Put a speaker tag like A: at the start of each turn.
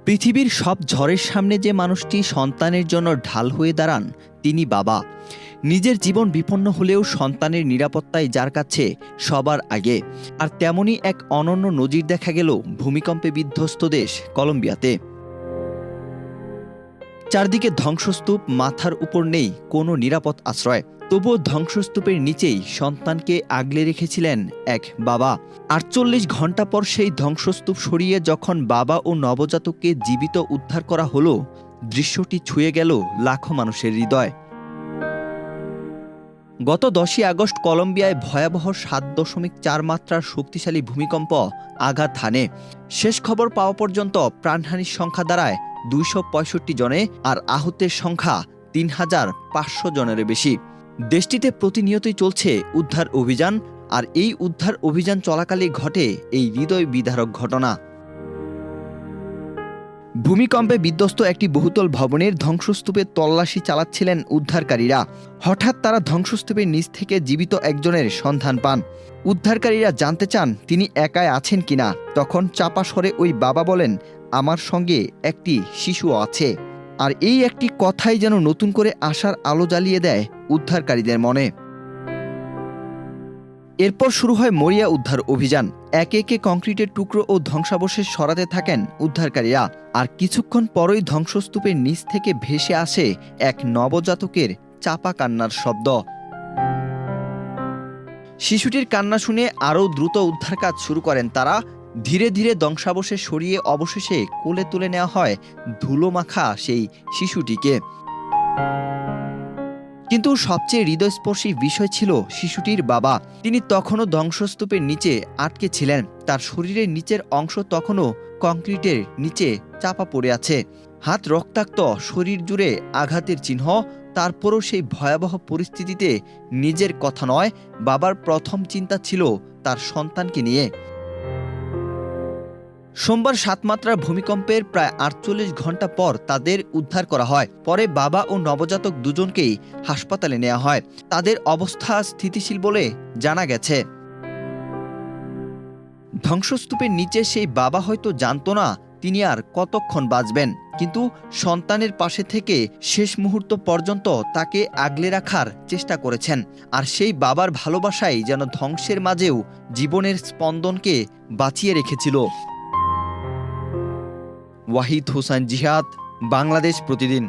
A: পৃথিবীর সব ঝড়ের সামনে যে মানুষটি সন্তানের জন্য ঢাল হয়ে দাঁড়ান তিনি বাবা। নিজের জীবন বিপন্ন হলেও সন্তানের নিরাপত্তায় যার কাছে সবার আগে। আর তেমনই এক অনন্য নজির দেখা গেল ভূমিকম্পে বিধ্বস্ত দেশ কলম্বিয়াতে। চারদিকে ধ্বংসস্তূপ, মাথার উপর নেই কোনো নিরাপদ আশ্রয়। তবুও ধ্বংসস্তূপের নিচেই সন্তানকে আগলে রেখেছিলেন এক বাবা। ৪৮ ঘন্টা পর সেই ধ্বংসস্তূপ সরিয়ে যখন বাবা ও নবজাতককে জীবিত উদ্ধার করা হলো, দৃশ্যটি ছুঁয়ে গেল লাখো মানুষের হৃদয়। গত ১০ই আগস্ট কলম্বিয়ায় ভয়াবহ ৭.৪ মাত্রার শক্তিশালী ভূমিকম্প আঘাত হানে। শেষ খবর পাওয়া পর্যন্ত প্রাণহানির সংখ্যা দাঁড়ায় ২৬৫ জনে, আর আহতের সংখ্যা ৩,৫০০ জনেরও বেশি। দেশটিতে প্রতিনিয়তই চলছে উদ্ধার অভিযান, আর এই উদ্ধার অভিযান চলাকালে ঘটে এই হৃদয় বিদারক ঘটনা। ভূমিকম্পে বিধ্বস্ত একটি বহুতল ভবনের ধ্বংসস্তূপে তল্লাশি চালাচ্ছিলেন উদ্ধারকারীরা। হঠাৎ তারা ধ্বংসস্তূপের নিচ থেকে জীবিত একজনের সন্ধান পান। উদ্ধারকারীরা জানতে চান তিনি একাই আছেন কিনা। তখন চাপা স্বরে ওই বাবা বলেন, আমার সঙ্গে একটি শিশু আছে। আর এই একটি কথাই যেন নতুন করে আশার আলো জ্বালিয়ে দেয় উদ্ধারকারীদের মনে। এরপর শুরু হয় মরিয়া উদ্ধার অভিযান। একে একে কংক্রিটের টুকরো ও ধ্বংসাবশেষ সরাতে থাকেন উদ্ধারকারীরা। আর কিছুক্ষণ পরই ধ্বংসস্তূপের নিচ থেকে ভেসে আসে এক নবজাতকের চাপা কান্নার শব্দ। শিশুটির কান্না শুনে আরও দ্রুত উদ্ধার কাজ শুরু করেন তারা। ধীরে ধীরে ধ্বংসাবশেষ সরিয়ে অবশেষে কোলে তুলে নেওয়া হয় ধুলোমাখা সেই শিশুটিকে। কিন্তু সবচেয়ে হৃদয়স্পর্শী বিষয় ছিল শিশুটির বাবা। তিনি তখনও ধ্বংসস্তূপের নিচে আটকে ছিলেন। তার শরীরের নিচের অংশ তখনও কংক্রিটের নিচে চাপা পড়ে আছে। হাত রক্তাক্ত, শরীর জুড়ে আঘাতের চিহ্ন। তারপরও সেই ভয়াবহ পরিস্থিতিতে নিজের কথা নয়, বাবার প্রথম চিন্তা ছিল তার সন্তানকে নিয়ে। সোমবার ৭ মাত্রার ভূমিকম্পের প্রায় ৪৮ ঘন্টা পর তাদের উদ্ধার করা হয়। পরে বাবা ও নবজাতক দুজনকেই হাসপাতালে নেওয়া হয়। তাদের অবস্থা স্থিতিশীল বলে জানা গেছে। ধ্বংসস্তূপের নিচে সেই বাবা হয়তো জানতো না তিনি আর কতক্ষণ বাঁচবেন, কিন্তু সন্তানের পাশে থেকে শেষ মুহূর্ত পর্যন্ত তাকে আগলে রাখার চেষ্টা করেছেন। আর সেই বাবার ভালোবাসাই যেন ধ্বংসের মাঝেও জীবনের স্পন্দনকে বাঁচিয়ে রেখেছিল। ওয়াহিদ হোসেন জিহাদ, বাংলাদেশ প্রতিদিন।